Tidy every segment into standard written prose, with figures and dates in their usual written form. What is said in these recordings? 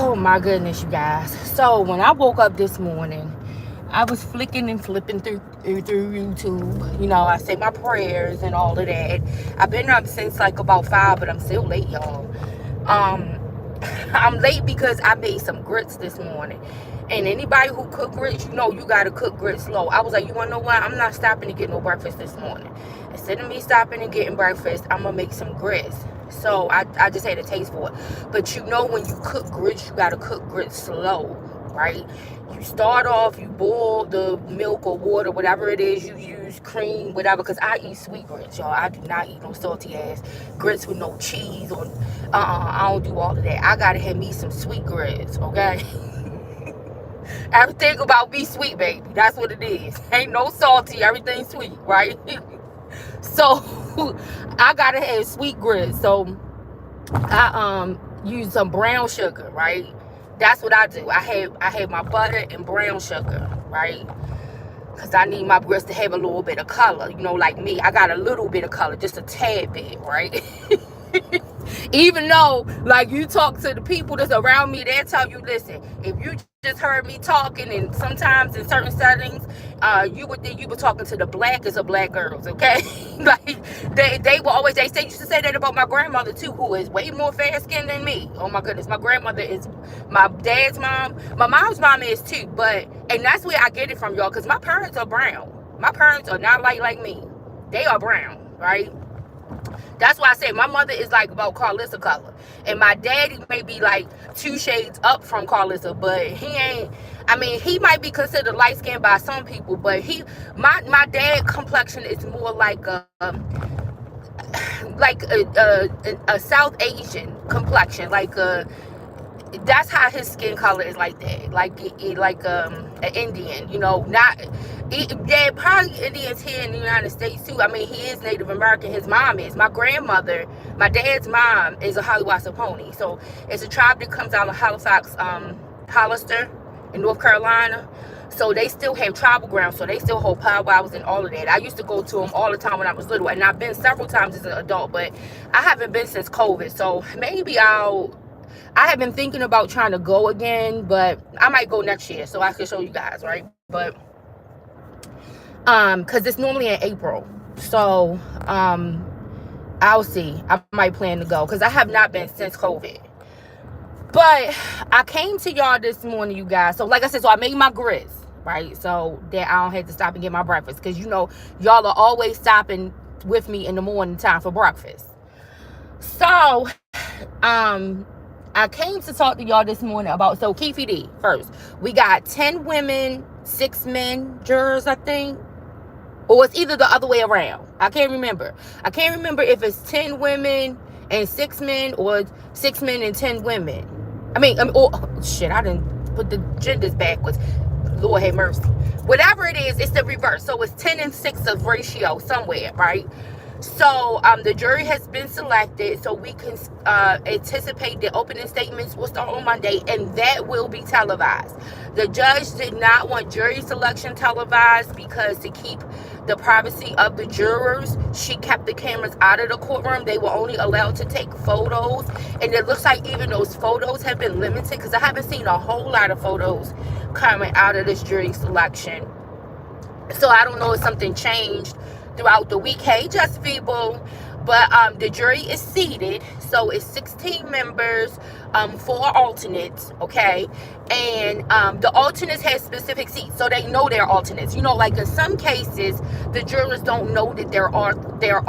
Oh my goodness, you guys. So when I woke up this morning, I was flicking and flipping through YouTube. I say my prayers and all of that. I've been up since like about 5, but I'm still late, y'all. Um, I'm late because I made some grits this morning. And anybody who cook grits, you gotta cook grits slow. I was like, you wanna know what? I'm not stopping to get no breakfast this morning. Instead of me stopping and getting breakfast, I'm gonna make some grits. So I just had a taste for it. But when you cook grits, you gotta cook grits slow, right? You start off, you boil the milk or water, whatever it is you use, cream, whatever, because I eat sweet grits, y'all. I do not eat no salty ass grits with no cheese or I don't do all of that. I gotta have me some sweet grits, okay? Everything about me sweet, baby. That's what it is. Ain't no salty, everything sweet, right? So I gotta have sweet grits. So I use some brown sugar, right? That's what I do. I have my butter and brown sugar, right? Because I need my grits to have a little bit of color. Like me, I got a little bit of color, just a tad bit, right? Even though, like, you talk to the people that's around me, they'll tell you, listen, if you just heard me talking, and sometimes in certain settings, you would think you were talking to the blackest of black girls, okay? Like, they will always, used to say that about my grandmother, too, who is way more fair-skinned than me. Oh, my goodness. My grandmother is my dad's mom. My mom's mom is, too, and that's where I get it from, y'all, because my parents are brown. My parents are not like me. They are brown, right? That's why I say my mother is like about Carlissa color. And my daddy may be like 2 shades up from Carlissa, but he ain't. I mean, he might be considered light skinned by some people, but my dad complexion is more like a South Asian complexion, that's how his skin color is, like that, like an Indian, not yeah, probably Indians here in the United States too. I mean, he is Native American. His mom is. My grandmother, my dad's mom, is a Hollywood Pony. So it's a tribe that comes out of Halifax, Hollister in North Carolina. So they still have tribal grounds, so they still hold powwows and all of that. I used to go to them all the time when I was little, and I've been several times as an adult, but I haven't been since COVID. So maybe I have been thinking about trying to go again, but I might go next year so I can show you guys, right? But because it's normally in April, so I'll see. I might plan to go because I have not been since COVID. But I came to y'all this morning, you guys. So like I said, so I made my grits, right? So that I don't have to stop and get my breakfast, because y'all are always stopping with me in the morning time for breakfast. So I came to talk to y'all this morning about, so Keefe D first. We got 10 women, 6 men jurors, I think. Or it's either the other way around. I can't remember. I can't remember if it's 10 women and 6 men or 6 men and 10 women. I didn't put the genders backwards. Lord have mercy. Whatever it is, it's the reverse. So it's 10 and 6 of ratio somewhere, right? So the jury has been selected, so we can anticipate the opening statements will start on Monday, and that will be televised. The judge did not want jury selection televised because to keep the privacy of the jurors, she kept the cameras out of the courtroom. They were only allowed to take photos, and it looks like even those photos have been limited, because I haven't seen a whole lot of photos coming out of this jury selection. So I don't know if something changed throughout the week. Hey, Just People. But the jury is seated, so it's 16 members, 4 alternates, okay? And the alternates have specific seats, so they know they're alternates. Like in some cases, the jurors don't know that they're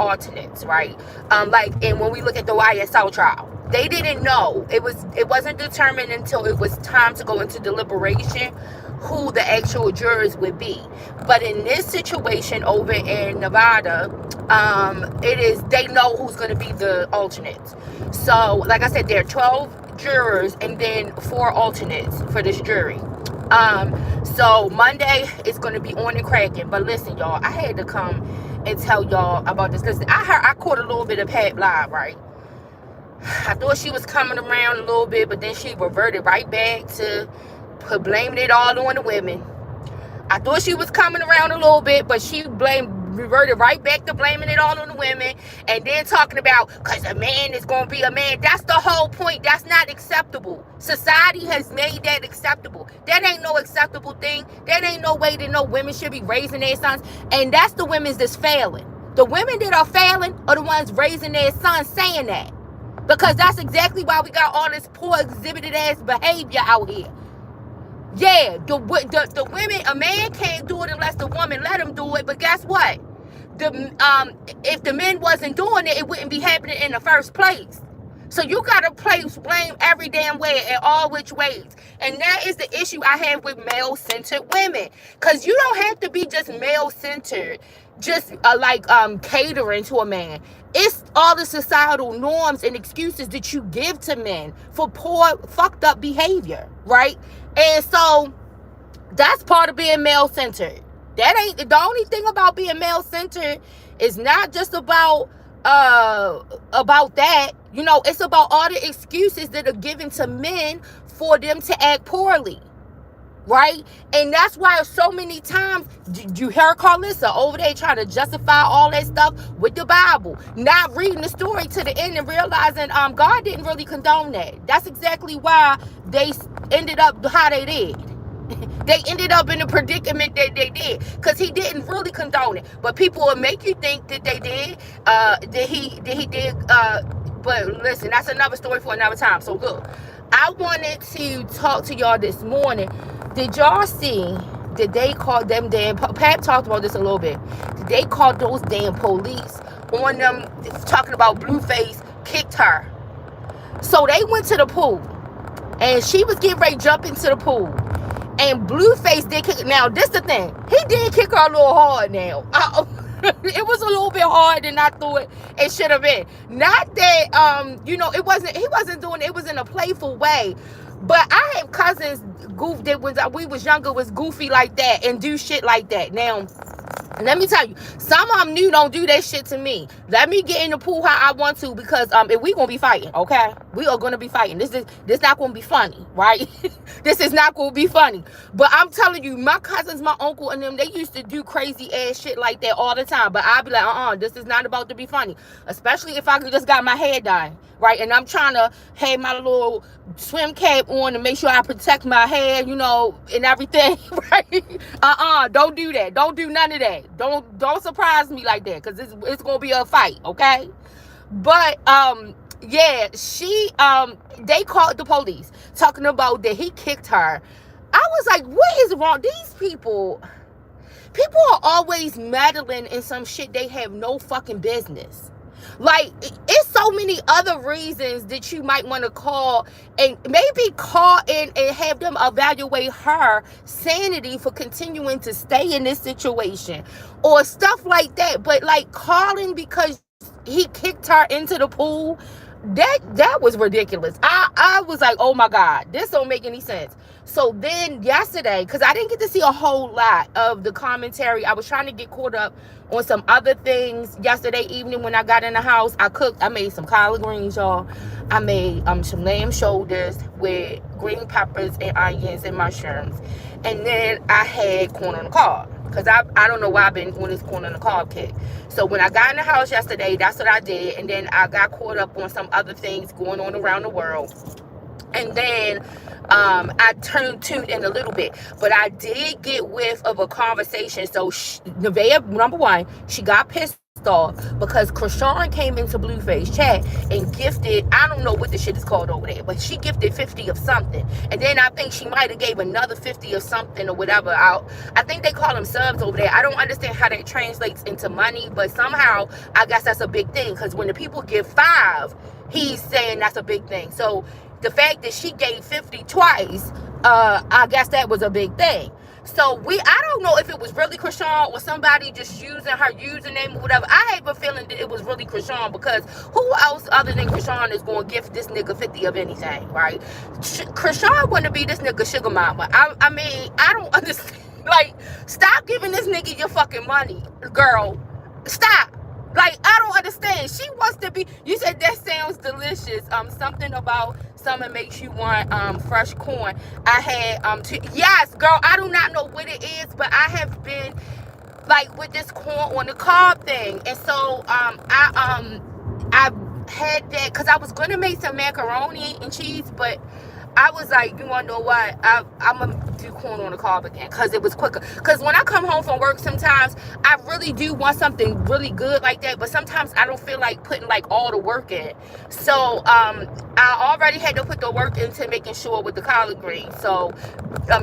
alternates, right? And when we look at the YSL trial, they didn't know. It wasn't determined until it was time to go into deliberation who the actual jurors would be. But in this situation over in Nevada, they know who's going to be the alternates. So like I said, there are 12 jurors and then 4 alternates for this jury. So Monday is going to be on and cracking. But listen, y'all, I had to come and tell y'all about this. Listen, I caught a little bit of Pat Bly, right? I thought she was coming around a little bit, but then she reverted right back to blaming it all on the women. I thought she was coming around a little bit, but she reverted right back to blaming it all on the women, and then talking about because a man is going to be a man. That's the whole point. That's not acceptable. Society has made that acceptable. That ain't no acceptable thing. That ain't no way that no women should be raising their sons. And that's the women that's failing. The women that are failing are the ones raising their sons saying that. Because that's exactly why we got all this poor exhibited ass behavior out here. Yeah, the women, a man can't do it unless the woman let him do it. But guess what? If the men wasn't doing it, it wouldn't be happening in the first place. So you gotta place blame every damn way in all which ways. And that is the issue I have with male-centered women. Because you don't have to be just male-centered, just catering to a man. It's all the societal norms and excuses that you give to men for poor, fucked up behavior, right? And so that's part of being male-centered. That ain't the only thing about being male-centered. Is not just about that. You know, it's about all the excuses that are given to men for them to act poorly, right? And that's why so many times you hear Carlissa over there trying to justify all that stuff with the Bible, not reading the story to the end and realizing God didn't really condone that. That's exactly why they ended up how they did. They ended up in the predicament that they did because he didn't really condone it. But people will make you think that they did, that he did. But listen, that's another story for another time. So look, I wanted to talk to y'all this morning. Did y'all see that they called them damn, Pat talked about this a little bit. They called those damn police on them talking about Blueface kicked her. So they went to the pool and she was getting ready to jump into the pool. And Blueface did kick. Now, this the thing. He did kick her a little hard now. It was a little bit harder than I thought it should have been. Not that, he wasn't doing it. It was in a playful way. But I have cousins that we was younger was goofy like that and do shit like that. Now, let me tell you, some of them don't do that shit to me. Let me get in the pool how I want to because if we gonna be fighting, okay? We are gonna be fighting. This not gonna be funny, right? This is not gonna be funny. But I'm telling you, my cousins, my uncle, and them, they used to do crazy ass shit like that all the time. But I'd be like, this is not about to be funny. Especially if I just got my hair done, right? And I'm trying to have my little swim cap on to make sure I protect my hair, and everything, right? Don't do that. Don't do none of that. Don't surprise me like that, because it's gonna be a fight, okay? But yeah, they called the police talking about that he kicked her. I was like, what is wrong? These people are always meddling in some shit they have no fucking business. Like, it's so many other reasons that you might want to call and maybe call in and have them evaluate her sanity for continuing to stay in this situation or stuff like that. But like calling because he kicked her into the pool, that was ridiculous. I was like, oh my God, this don't make any sense. So then yesterday, because I didn't get to see a whole lot of the commentary, I was trying to get caught up on some other things. Yesterday evening when I got in the house, I made some collard greens, y'all. I made some lamb shoulders with green peppers and onions and mushrooms. And then I had corn on the cob. Because I don't know why I've been on this corn on the cob kick. So when I got in the house yesterday, that's what I did. And then I got caught up on some other things going on around the world. And then I tuned in a little bit. But I did get whiff of a conversation. So Nevaeh, number one, she got pissed off because Krishan came into Blueface chat and gifted, I don't know what the shit is called over there, but she gifted 50 of something. And then I think she might have gave another 50 of something or whatever out. I think they call them subs over there. I don't understand how that translates into money, but somehow I guess that's a big thing, because when the people give 5, he's saying that's a big thing. So the fact that she gave 50 twice, I guess that was a big thing. So I don't know if it was really Krishan or somebody just using her username or whatever. I have a feeling that it was really Krishan, because who else other than Krishan is going to gift this nigga 50 of anything, right? Krishan want to be this nigga sugar mama. I mean, I don't understand. Like, stop giving this nigga your fucking money, girl. Stop. Like, I don't understand. She wants to be, you said that sounds delicious. Something about summer makes you want fresh corn. I had yes, girl, I do not know what it is, but I have been like with this corn on the cob thing. And so I had that because I was gonna make some macaroni and cheese, but I was like, you want to know what? I'm going to do corn on the cob again because it was quicker. Because when I come home from work, sometimes I really do want something really good like that. But sometimes I don't feel like putting like all the work in. So I already had to put the work into making sure with the collard greens. So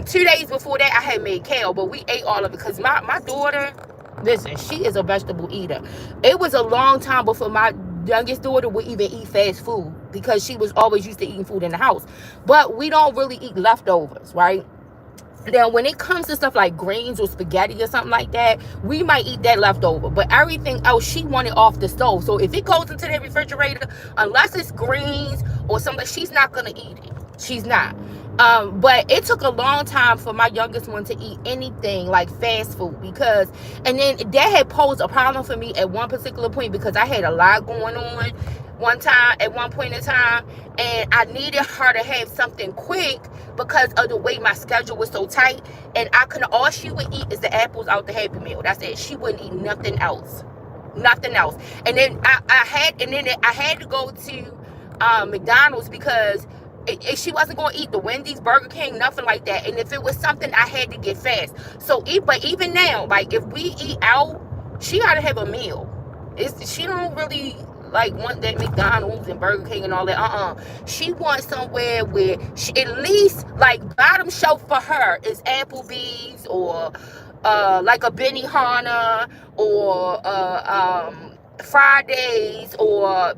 2 days before that, I had made kale. But we ate all of it because my daughter, listen, she is a vegetable eater. It was a long time before my youngest daughter would even eat fast food because she was always used to eating food in the house. But we don't really eat leftovers, right? Now, when it comes to stuff like greens or spaghetti or something like that, we might eat that leftover. But everything else, she wanted off the stove. So if it goes into the refrigerator, unless it's greens or something, she's not going to eat it. She's not. But it took a long time for my youngest one to eat anything like fast food because, and then that had posed a problem for me at one particular point because I had a lot going on at one point in time, and I needed her to have something quick because of the way my schedule was so tight, and all she would eat is the apples out the Happy Meal. That's it. She wouldn't eat nothing else. And then I had to go to McDonald's because she wasn't going to eat the Wendy's, Burger King, nothing like that. And if it was something, I had to get fast. So, but even now, like if we eat out, she got to have a meal. She don't really like want that McDonald's and Burger King and all that. She wants somewhere where at least like bottom shelf for her is Applebee's or like a Benihana or Fridays or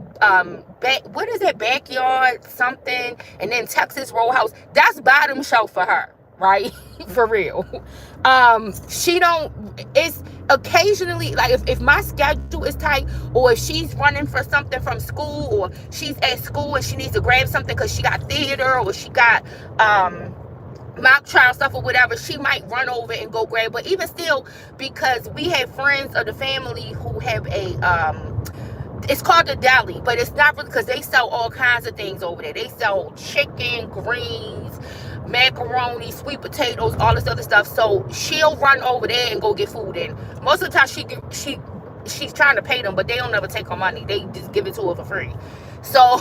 what is that, Backyard something, and then Texas Roadhouse. That's bottom shelf for her, right? For real. It's occasionally like if my schedule is tight, or if she's running for something from school, or she's at school and she needs to grab something because she got theater or she got mock trial stuff or whatever, she might run over and go grab. But even still, because we have friends of the family who have it's called the deli, but it's not really, because they sell all kinds of things over there. They sell chicken, greens, macaroni, sweet potatoes, all this other stuff. So she'll run over there and go get food. And most of the time she's trying to pay them, but they don't ever take her money. They just give it to her for free. So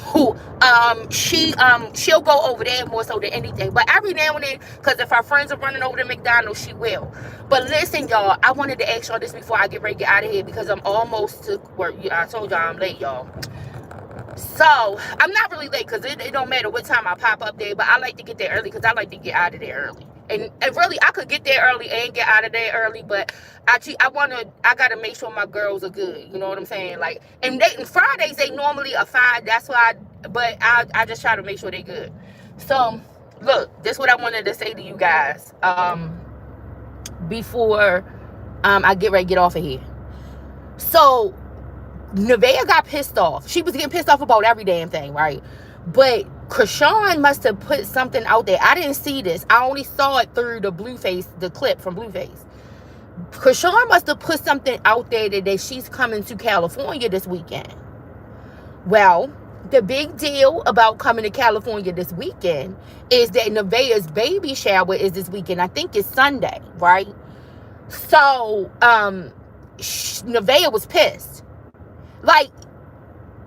she'll go over there more so than anything. But every now and then, because if our friends are running over to McDonald's, she will. But listen, y'all, I wanted to ask y'all this before I get ready to get out of here because I'm almost to work. I told y'all I'm late, y'all. So I'm not really late because it don't matter what time I pop up there, but I like to get there early because I like to get out of there early. And really, I could get there early and get out of there early, but I gotta make sure my girls are good. You know what I'm saying? Like, and Fridays they normally are fine. That's why. But I just try to make sure they're good. So look, this is what I wanted to say to you guys before I get ready to get off of here. So Nevaeh got pissed off. She was getting pissed off about every damn thing, right? But Chrisean must have put something out there. I didn't see this. I only saw it through the clip from Blueface. Chrisean must have put something out there that she's coming to California this weekend. Well, the big deal about coming to California this weekend is that Nevaeh's baby shower is this weekend. I think it's Sunday, right? So, Nevaeh was pissed. Like,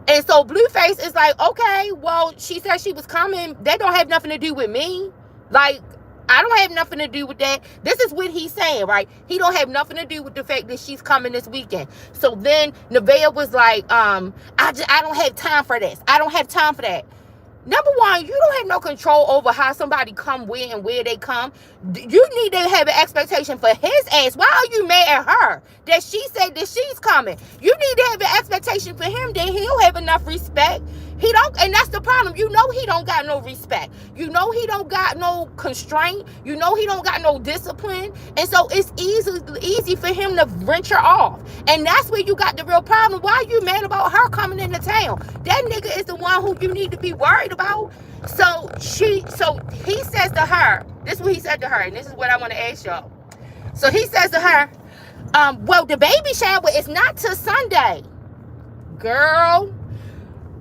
and so Blueface is like, okay, well, she said she was coming. That don't have nothing to do with me. Like, I don't have nothing to do with that. This is what he's saying, right? He don't have nothing to do with the fact that she's coming this weekend. So then Nevaeh was like, I don't have time for this. I don't have time for that. Number one, you don't have no control over how somebody come where they come. You need to have an expectation for his ass. Why are you mad at her that she said that she's coming? You need to have an expectation for him that he'll have enough respect. He don't, and that's the problem. You know he don't got no respect. You know he don't got no constraint. You know he don't got no discipline. And so it's easy for him to wrench her off. And that's where you got the real problem. Why are you mad about her coming into town? That nigga is the one who you need to be worried about. So he says to her, this is what he said to her, and this is what I want to ask y'all. So he says to her, well, the baby shower is not till Sunday. Girl,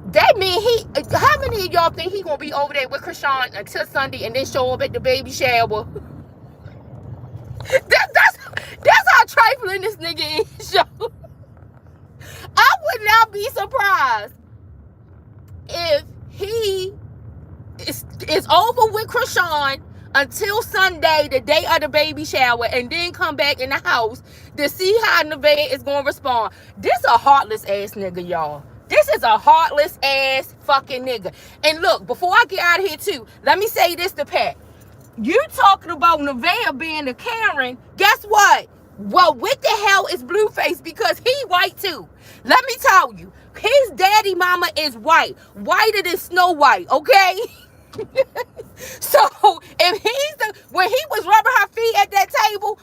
that means how many of y'all think he gonna be over there with Chrisean until Sunday and then show up at the baby shower? That's how how trifling this nigga is, yo. I would not be surprised if he is over with Krishan until Sunday, the day of the baby shower, and then come back in the house to see how Nevaeh is going to respond. This a heartless ass nigga, y'all. This is a heartless ass fucking nigga. And look, before I get out of here too, let me say this to Pat. You talking about Nevaeh being a Karen, guess what? Well, what the hell is Blueface? Because he white too. Let me tell you, his daddy mama is white. Whiter than Snow White, okay? So if when he was rubbing her feet at that table,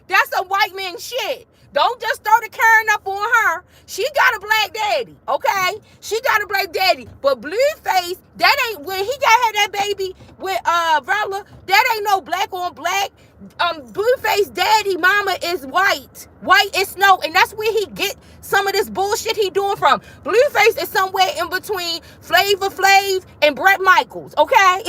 that's some white man shit. Don't just throw the Karen up on her. She got a black daddy, okay? She got a black daddy. But Blueface, that ain't, when he got had that baby with Rella, that ain't no black on black. Blueface daddy mama is white. White as snow. And that's where he get some of this bullshit he doing from. Blueface is somewhere in between Flavor Flav and Bret Michaels, okay?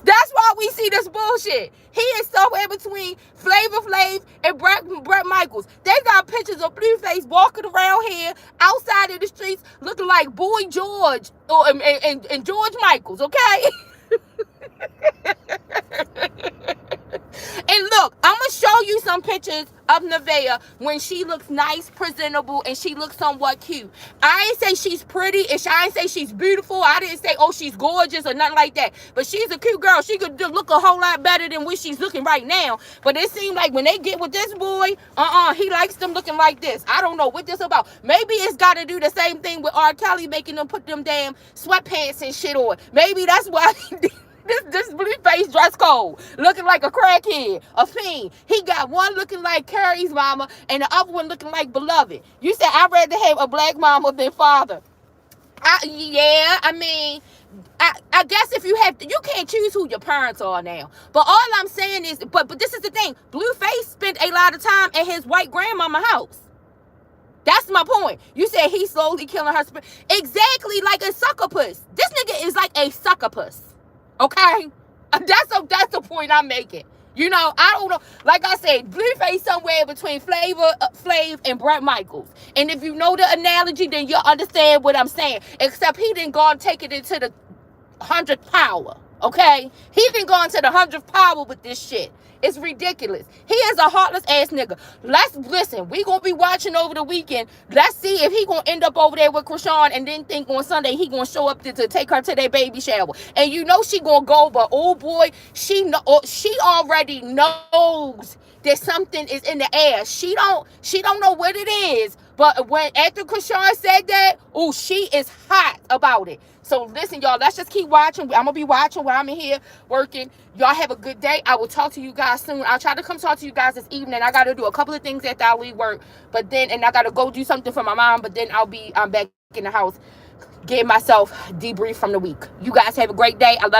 That's why we see this bullshit. He is somewhere between Flavor Flav and Bret Michaels. They got pictures of Blueface walking around here outside of the streets looking like Boy George and George Michaels, okay? And look, I'm going to show you some pictures of Nevaeh when she looks nice, presentable, and she looks somewhat cute. I ain't say she's pretty, and I ain't say she's beautiful. I didn't say, oh, she's gorgeous or nothing like that. But she's a cute girl. She could look a whole lot better than what she's looking right now. But it seems like when they get with this boy, he likes them looking like this. I don't know what this about. Maybe it's got to do the same thing with R. Kelly making them put them damn sweatpants and shit on. Maybe that's why This Blueface dress code, looking like a crackhead, a fiend. He got one looking like Carrie's mama and the other one looking like Beloved. You said I'd rather have a black mama than father. I guess if you have to, you can't choose who your parents are now. But all I'm saying is, but this is the thing. Blueface spent a lot of time at his white grandmama house. That's my point. You said he's slowly killing her spirit. Exactly like a succubus. This nigga is like a succubus. Okay? That's the point I'm making. You know, I don't know. Like I said, Blueface somewhere between Flavor Flav and Bret Michaels. And if you know the analogy, then you'll understand what I'm saying. Except he didn't go and take it into the 100th power. Okay? He didn't go into the 100th power with this shit. It's ridiculous. He is a heartless ass nigga. Let's listen. We gonna be watching over the weekend. Let's see if he gonna end up over there with Krishan and then think on Sunday he gonna show up to take her to their baby shower. And you know she gonna go, but oh boy, she already knows that something is in the air. She don't know what it is. But after Krishan said that, oh, she is hot about it. So listen, y'all, let's just keep watching. I'm going to be watching while I'm in here working. Y'all have a good day. I will talk to you guys soon. I'll try to come talk to you guys this evening. I got to do a couple of things after I leave work. And I got to go do something for my mom. But then I'm back in the house getting myself debriefed from the week. You guys have a great day. I love